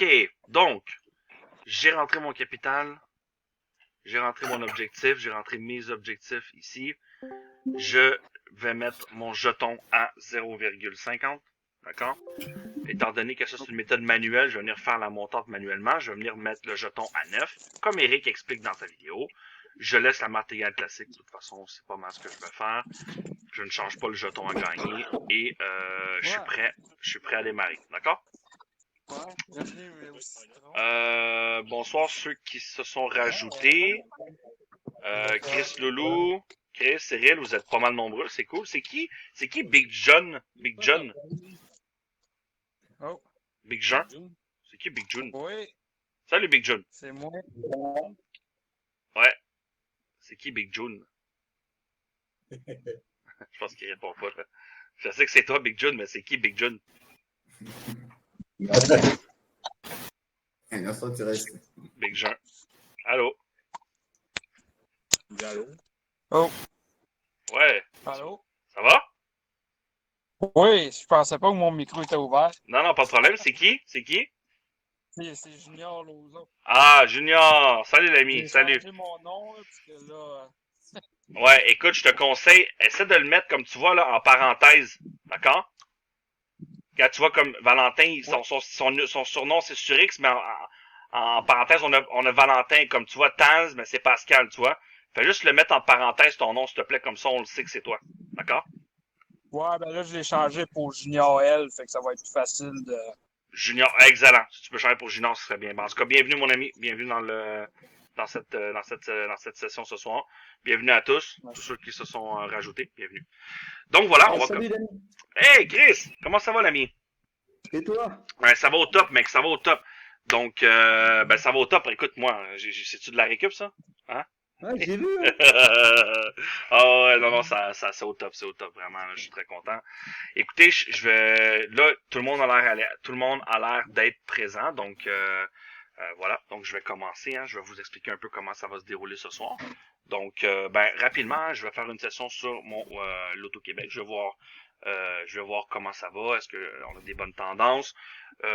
OK, donc, j'ai rentré mon capital, j'ai rentré mon objectif, j'ai rentré mes objectifs ici. Je vais mettre mon jeton à 0,50. D'accord? Étant donné que ça c'est une méthode manuelle, je vais venir faire la montante manuellement. Je vais venir mettre le jeton à 9, comme Eric explique dans sa vidéo. Je laisse la matérielle classique. De toute façon, c'est pas mal ce que je vais faire. Je ne change pas le jeton à gagner. Et je suis prêt. Je suis prêt à démarrer. D'accord? Ouais, bienvenue, mais aussi citron. Bonsoir ceux qui se sont rajoutés. Chris Loulou, Chris, Cyril, vous êtes pas mal nombreux, c'est cool. C'est qui Big John? Big John? Oh, Big John? C'est qui Big John? oui, Salut Big John. c'est moi. Ouais, c'est qui Big John? Je pense qu'il répond pas, là. Je sais que c'est toi Big John, mais c'est qui Big John? Instant, tu restes. Big John. Allô? Allô? Oh, Ouais. allô? Ça va? Oui, je pensais pas que mon micro était ouvert. Non, non, pas de problème. C'est qui? C'est qui? C'est Junior Loza. Ah, Junior. Salut l'ami. J'ai Salut. changé mon nom, là, parce que là... Ouais, écoute, je te conseille, essaie de le mettre comme tu vois là en parenthèse. D'accord? Quand tu vois comme Valentin, son surnom c'est Surix, mais en parenthèse, on a Valentin, comme tu vois, Taz, mais c'est Pascal, tu vois. Fais juste le mettre en parenthèse ton nom, s'il te plaît, comme ça on le sait que c'est toi. D'accord? Ouais, ben là, je l'ai changé pour Junior L, fait que ça va être plus facile de... Junior, excellent. Si tu peux changer pour Junior, ce serait bien. Bon, en tout cas, bienvenue mon ami, bienvenue dans cette session ce soir. Bienvenue à tous ceux qui se sont rajoutés, bienvenue. Donc voilà, on va Salut l'ami. Hey Chris, comment ça va l'ami? Et toi? Ouais, ça va au top, mec, ça va au top. Donc, ben ça va au top. Écoute, moi, c'est-tu de la récup, ça? Hein? Ouais, j'ai vu. Hein. Ah ouais, non, non, c'est au top, vraiment, là, je suis très content. Écoutez, je vais, là, tout le monde a l'air d'être présent, donc, voilà. Donc, je vais commencer, hein, je vais vous expliquer un peu comment ça va se dérouler ce soir. Donc, ben, rapidement, je vais faire une session sur mon l'Auto-Québec. Je vais voir comment ça va. Est-ce que on a des bonnes tendances?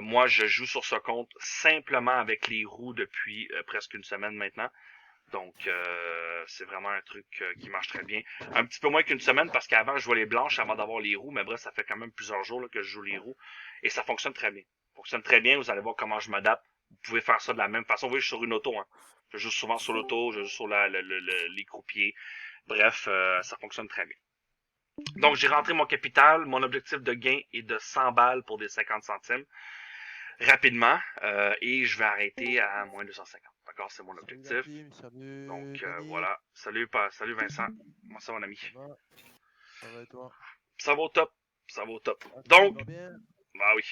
Moi, je joue sur ce compte simplement avec les roues depuis presque une semaine maintenant. Donc, c'est vraiment un truc qui marche très bien. Un petit peu moins qu'une semaine parce qu'avant, je jouais les blanches avant d'avoir les roues. Mais bref, ça fait quand même plusieurs jours là, que je joue les roues. Et ça fonctionne très bien. Fonctionne très bien. Vous allez voir comment je m'adapte. Vous pouvez faire ça de la même façon. Vous voyez, je suis sur une auto. Hein. Je joue souvent sur l'auto. Je joue sur les croupiers. Bref, ça fonctionne très bien. Donc, j'ai rentré mon capital. Mon objectif de gain est de 100 balles pour des 50 centimes. Rapidement. Et je vais arrêter à moins 250. D'accord, c'est mon objectif. Salut, Donc, Denis. voilà. Salut Vincent. Comment ça va, mon ami? Ça va et toi? Ça va au top. Ça va au top. Ah, Donc, va bien? bah oui.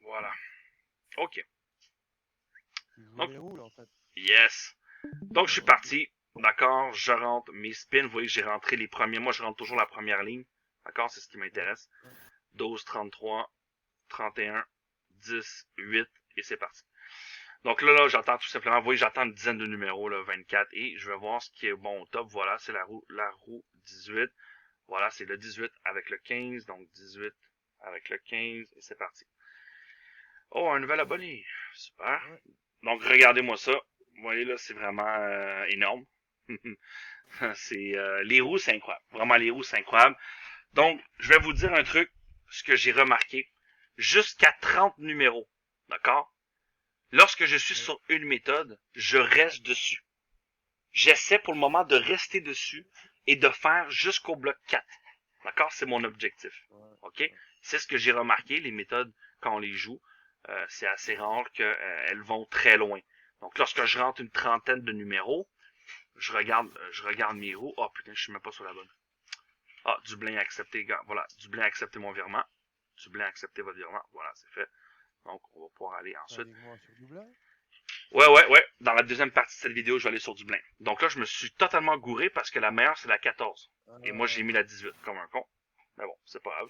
Voilà. OK. Tu joues Donc, les roues, là, en fait. yes. Donc, je suis parti. D'accord, je rentre mes spins. Vous voyez, j'ai rentré les premiers. Moi, je rentre toujours la première ligne. D'accord, c'est ce qui m'intéresse. 12, 33, 31, 10, 8, et c'est parti. Donc là, j'attends tout simplement, vous voyez, j'attends une dizaine de numéros, là, 24, et je vais voir ce qui est bon au top. Voilà, c'est la roue 18. Voilà, c'est le 18 avec le 15, donc 18 avec le 15, et c'est parti. Oh, un nouvel abonné. Super. Ouais. Donc, regardez-moi ça. Vous voyez, là, c'est vraiment énorme. C'est les roues, c'est incroyable. Vraiment, les roues, c'est incroyable. Donc, je vais vous dire un truc, ce que j'ai remarqué. Jusqu'à 30 numéros, d'accord? Lorsque je suis sur une méthode, je reste dessus. J'essaie pour le moment de rester dessus et de faire jusqu'au bloc 4. D'accord? C'est mon objectif. OK? C'est ce que j'ai remarqué, les méthodes, quand on les joue, c'est assez rare qu'elles vont très loin. Donc, lorsque je rentre une trentaine de numéros, je regarde mes roues. Oh putain, je suis même pas sur la bonne. Ah, Dublin a accepté, gars. Voilà, Dublin a accepté mon virement. Dublin a accepté votre virement. Voilà, c'est fait. Donc, on va pouvoir aller ensuite. Avec moi sur Dublin? Ouais. Dans la deuxième partie de cette vidéo, je vais aller sur Dublin. Donc là, je me suis totalement gouré parce que la meilleure, c'est la 14. Et moi, j'ai mis la 18 comme un con. Mais bon, c'est pas grave.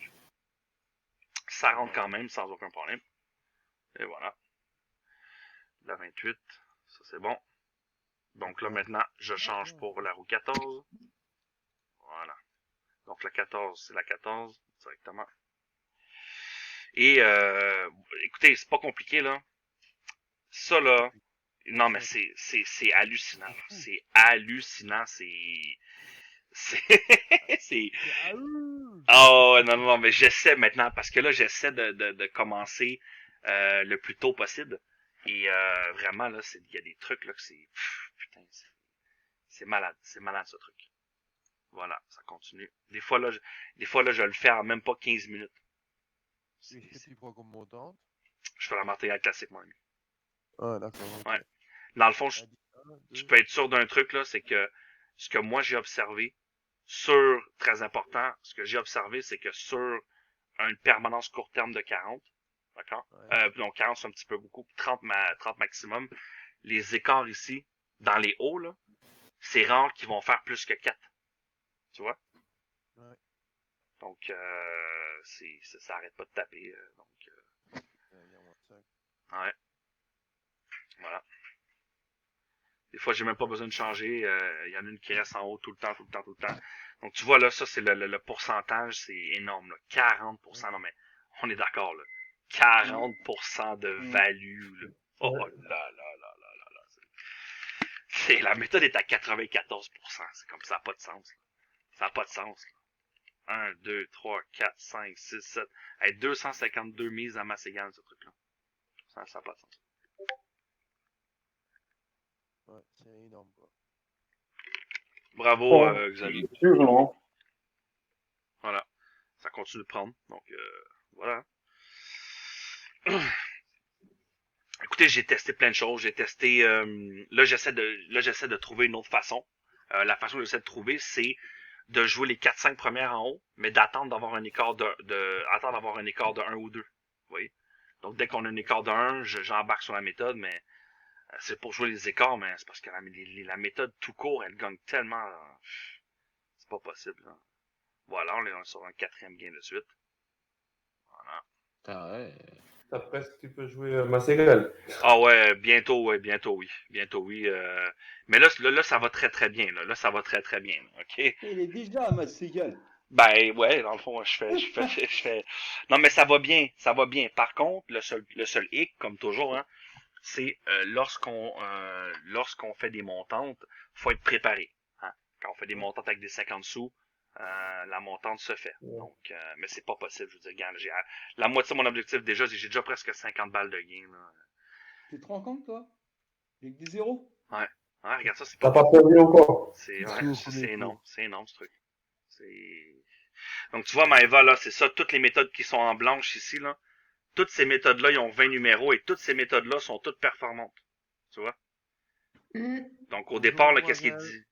Ça rentre quand même sans aucun problème. Et voilà. La 28, ça c'est bon. Donc là, maintenant, je change pour la roue 14. Voilà. Donc la 14, c'est la 14 directement. Et écoutez, c'est pas compliqué là. Ça là, non mais c'est hallucinant. Là. C'est hallucinant. C'est c'est Ah oui. oh ouais, non non non, mais j'essaie maintenant parce que là j'essaie de commencer le plus tôt possible. Et vraiment là, il y a des trucs là que putain, c'est malade ce truc. Voilà, ça continue. Des fois là, je le fais en même pas 15 minutes. Et qu'est-ce que tu prends comme montant? Je fais la matériel classique, moi. Ah, d'accord. Ok. Ouais. Dans le fond, T'as dit un, tu deux. peux être sûr d'un truc, là, c'est que ce que moi j'ai observé, très important, ce que j'ai observé, c'est que sur une permanence court terme de 40, d'accord? Ouais. Non, 40 c'est un petit peu beaucoup, 30 maximum. Les écarts ici, dans les hauts, là, c'est rare qu'ils vont faire plus que 4. Tu vois? Ouais. Donc, ça arrête pas de taper. Regarde-moi ça. Ouais. Voilà. Des fois, j'ai même pas besoin de changer. Il y en a une qui reste en haut tout le temps, tout le temps, tout le temps. Donc, tu vois, là, ça, c'est le pourcentage, c'est énorme, là. 40%, non, mais on est d'accord, là. 40% de value, là. Oh là là là là là là. La méthode est à 94%. C'est comme ça n'a pas de sens, là. Ça n'a pas de sens, là. 1, 2, 3, 4, 5, 6, 7. Hey, 252 mises à masse égale, ce truc-là. Ça n'a pas de sens. Ouais, c'est énorme, quoi. Bravo, Xavier. Excuse-moi. Voilà. Ça continue de prendre. Donc, voilà. Écoutez, j'ai testé plein de choses. J'ai testé... là, j'essaie de trouver une autre façon. La façon que j'essaie de trouver, c'est de jouer les 4-5 premières en haut, mais d'attendre d'avoir un écart attendre d'avoir un écart de 1 ou 2. Vous voyez? Donc, dès qu'on a un écart de 1, j'embarque sur la méthode, mais c'est pour jouer les écarts, mais c'est parce que la méthode tout court, elle gagne tellement... c'est pas possible. Là. Voilà, on est sur un 4e gain de suite. Voilà. Ah ouais. Après, tu peux jouer Masségal. Ah ouais, bientôt, oui. Bientôt, oui. Mais là, ça va très très bien. Là, ça va très très bien. OK? Il est déjà à Masségal. Ben ouais, dans le fond, je fais. Non, mais ça va bien, ça va bien. Par contre, le seul hic, comme toujours, hein, c'est lorsqu'on fait des montantes, faut être préparé. Hein. Quand on fait des montantes avec des 50 sous, la montante se fait. Donc, mais c'est pas possible. Je veux dire, regarde, la moitié de mon objectif déjà, j'ai déjà presque 50 balles de gain. Là. Tu te rends compte, toi? Avec des zéros? Ouais. Ouais, regarde ça, c'est T'as pas pas perdu encore. c'est énorme. C'est énorme ce truc. Donc tu vois, Maëva, là, c'est ça, toutes les méthodes qui sont en blanche ici, là, toutes ces méthodes-là, ils ont 20 numéros et toutes ces méthodes-là sont toutes performantes. Tu vois? Donc au départ, là, qu'est-ce qu'il dit?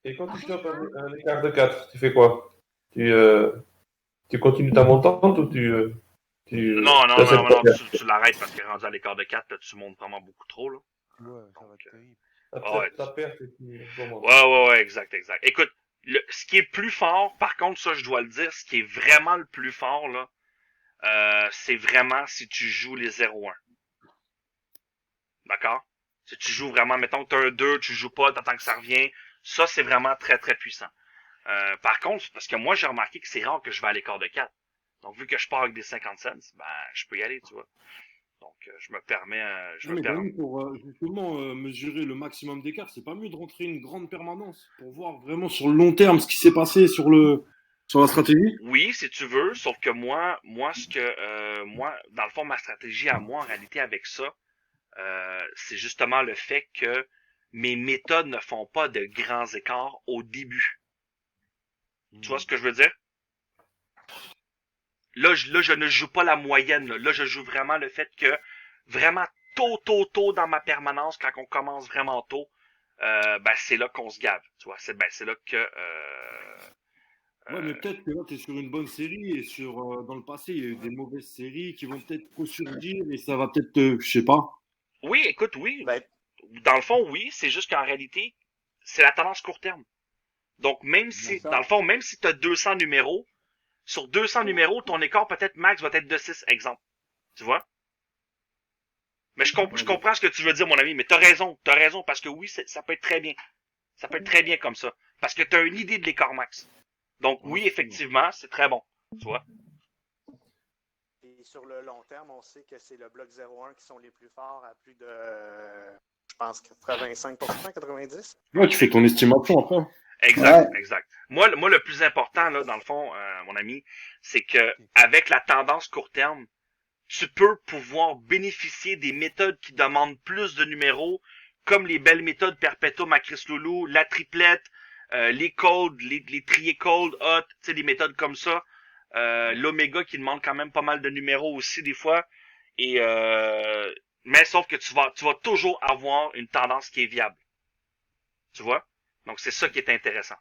Et quand tu chopes un écart de 4, tu fais quoi? Tu continues ta montante ou Non, non, t'acceptes non, ta non, perte? tu l'arrêtes parce que rendu à l'écart de 4, là, tu montes vraiment beaucoup trop, là. Ouais, ça va Donc, être terrible. ouais, T'acceptes ta perte et tu remontes. ouais, exact. Écoute, ce qui est plus fort, par contre, ça, je dois le dire, ce qui est vraiment le plus fort, là, c'est vraiment si tu joues les 0-1. D'accord? Si tu joues vraiment, mettons que t'as un 2, tu joues pas, t'attends que ça revienne, ça, c'est vraiment très, très puissant. Par contre, parce que moi, j'ai remarqué que c'est rare que je vais à l'écart de 4. Donc, vu que je pars avec des 50 cents, ben, je peux y aller, tu vois. Donc, je me permets, Non, mais Danny, pour justement mesurer le maximum d'écart, c'est pas mieux de rentrer une grande permanence pour voir vraiment sur le long terme ce qui s'est passé sur la stratégie? Oui, si tu veux, sauf que moi, dans le fond, ma stratégie à moi, en réalité, avec ça, c'est justement le fait que mes méthodes ne font pas de grands écarts au début. Tu vois ce que je veux dire? Là, je ne joue pas la moyenne. Là, je joue vraiment le fait que vraiment tôt dans ma permanence, quand on commence vraiment tôt, ben c'est là qu'on se gave. Tu vois, c'est là que Ouais, mais peut-être que là, tu es sur une bonne série et dans le passé, il y a eu des mauvaises séries qui vont peut-être ressurgir et ça va peut-être, je sais pas. oui, écoute, oui. Ben, Dans le fond, oui, c'est juste qu'en réalité, c'est la tendance court terme. Donc, même si, ça. dans le fond, même si tu as 200 numéros, sur 200 numéros, ton écart peut-être max va être de 6, exemple. Tu vois? Mais je comprends ce que tu veux dire, mon ami, mais t'as raison, parce que oui, ça peut être très bien. Ça peut être très bien comme ça. Parce que t'as une idée de l'écart max. Donc oui, effectivement, c'est très bon. Tu vois? Et sur le long terme, on sait que c'est le bloc 0-1 qui sont les plus forts à plus de, je pense, 85%, 90%. Ouais, tu fais ton estimation après. Exact, Ouais. exact. Moi, le plus important, là, dans le fond, mon ami, c'est que avec la tendance court terme, tu peux pouvoir bénéficier des méthodes qui demandent plus de numéros, comme les belles méthodes Perpetuum à Chris Loulou, la triplette, les codes, les triés codes, hot, tu sais, des méthodes comme ça. L'oméga qui demande quand même pas mal de numéros aussi des fois. Et mais sauf que tu vas toujours avoir une tendance qui est viable. Tu vois? Donc c'est ça qui est intéressant.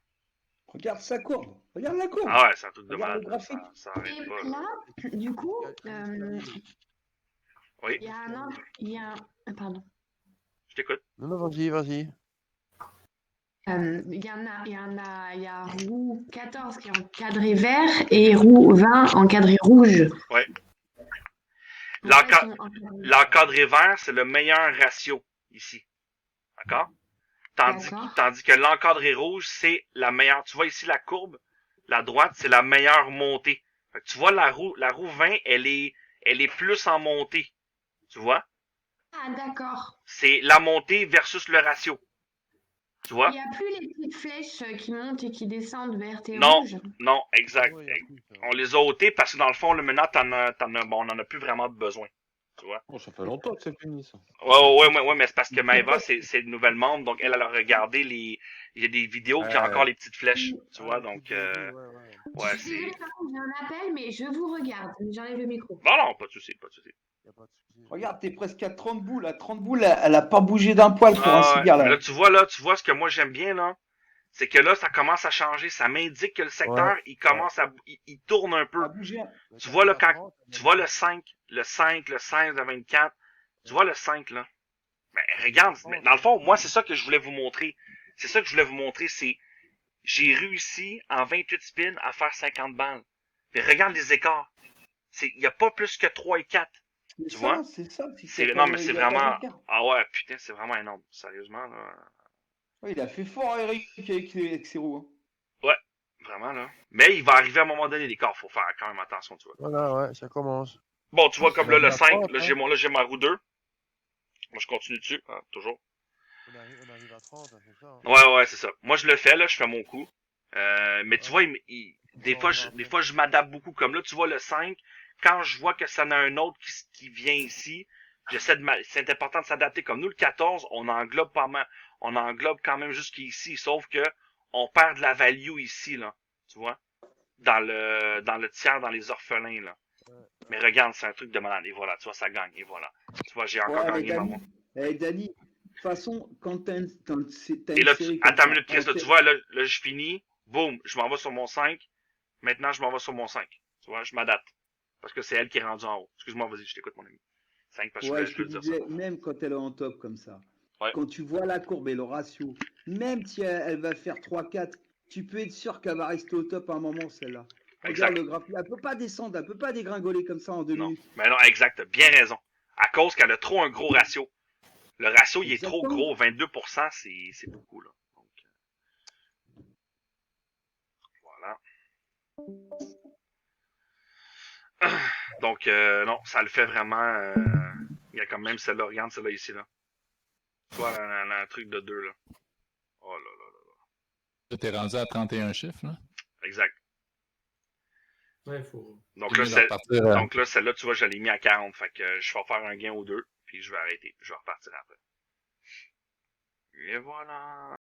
Regarde sa courbe. Regarde la courbe. Ah ouais, c'est un truc de Regarde malade. le graphique. Ça arrête Et pas. Là. là, du coup, Oui, il y a un autre. Il y a. Pardon. je t'écoute. Non, vas-y, vas-y. Il y a roue 14 qui est encadré vert et roue 20 encadré rouge. Ouais. Pourquoi ils sont encadrés L'encadré vert, c'est le meilleur ratio ici. D'accord? D'accord. Tandis que l'encadré rouge, c'est la meilleure. Tu vois ici la courbe, la droite, c'est la meilleure montée. Fait que tu vois la roue 20, elle est plus en montée. Tu vois? Ah, d'accord. C'est la montée versus le ratio. Tu vois? Il n'y a plus les petites flèches qui montent et qui descendent vertes et Non. rouges. Non, exact. Ouais, y a plus, ça. On les a ôtés parce que dans le fond, le maintenant, on en a plus vraiment de besoin. Tu vois? Oh, ça fait longtemps que c'est fini, ça. Ouais, mais c'est parce que Maëva, c'est une nouvelle membre, donc elle a regardé il y a des vidéos qui ont encore les petites flèches. Tu vois, donc, ouais, Je suis désolée, c'est. par contre, j'ai un appel, mais je vous regarde. J'enlève le micro. Non, pas de souci, pas de souci. Y a pas de souci. Regarde, t'es presque à 30 boules. À 30 boules, elle a pas bougé d'un poil pour un Ah, cigare, ouais. là. Là, tu vois ce que moi j'aime bien, là. C'est que là, ça commence à changer. Ça m'indique que le secteur, il commence il tourne un peu. A bougé. Tu vois, là, tu vois le 5, le 16, le 24. Tu vois le 5, là. Mais regarde, dans le fond, moi, c'est ça que je voulais vous montrer. C'est ça que je voulais vous montrer, c'est, j'ai réussi, en 28 spins, à faire 50 balles. Mais regarde les écarts. Il y a pas plus que 3 et 4. C'est Tu ça, vois? c'est ça. Non, mais c'est vraiment, ah ouais, putain, c'est vraiment énorme. Sérieusement, là. Ouais, il a fait fort, Eric, avec ses roues. Ouais, vraiment, là. Mais il va arriver à un moment donné, l'écart. Faut faire quand même attention, tu vois. Voilà, ouais, ça commence. Bon, tu vois, comme là, le 5, hein. là, j'ai ma roue 2. Moi, je continue dessus, hein, toujours. On arrive à 30, c'est ça. Hein. Ouais, c'est ça. Moi, je le fais, là, je fais mon coup. Mais tu vois, des fois, je m'adapte beaucoup. Comme là, tu vois, le 5, quand je vois que ça en a un autre qui vient ici, c'est important de s'adapter. Comme nous, le 14, on englobe quand même jusqu'ici, sauf que on perd de la value ici, là. Tu vois? Dans le tiers, dans les orphelins, là. Mais regarde, c'est un truc de malade. Et voilà, tu vois, ça gagne. Et voilà. Tu vois, j'ai encore gagné ma montre. Dani, de toute façon, quand t'as une Et là, série attends comme une minute, Chris, là, tu vois, là, je finis. Boum, je m'en vais sur mon 5. Maintenant, je m'en vais sur mon 5. Tu vois, je m'adapte. Parce que c'est elle qui est rendue en haut. Excuse-moi, vas-y, je t'écoute, mon ami. 5, parce que ouais, je peux te le dire disais, ça. même quand elle est en top comme ça, Ouais. quand tu vois la courbe et le ratio, même si elle va faire 3-4, tu peux être sûr qu'elle va rester au top à un moment, celle-là. Exact. Regarde le graphique, elle peut pas descendre, elle peut pas dégringoler comme ça en 2 Non. minutes. Mais non, exact, t'as bien raison. À cause qu'elle a trop un gros ratio. Le ratio, il est trop Exactement. gros. 22%, c'est beaucoup, là. Donc, voilà. Donc, non, ça le fait vraiment. Il y a quand même celle-là. Regarde celle-là ici, là. Tu vois, un truc de 2, là. Oh là là là là. T'es rendu à 31 chiffres, là? Exact. Ouais, faut. Donc là, celle-là, tu vois, je l'ai mis à 40. Fait que je vais faire un gain ou 2, puis je vais arrêter. Je vais repartir après. Et voilà.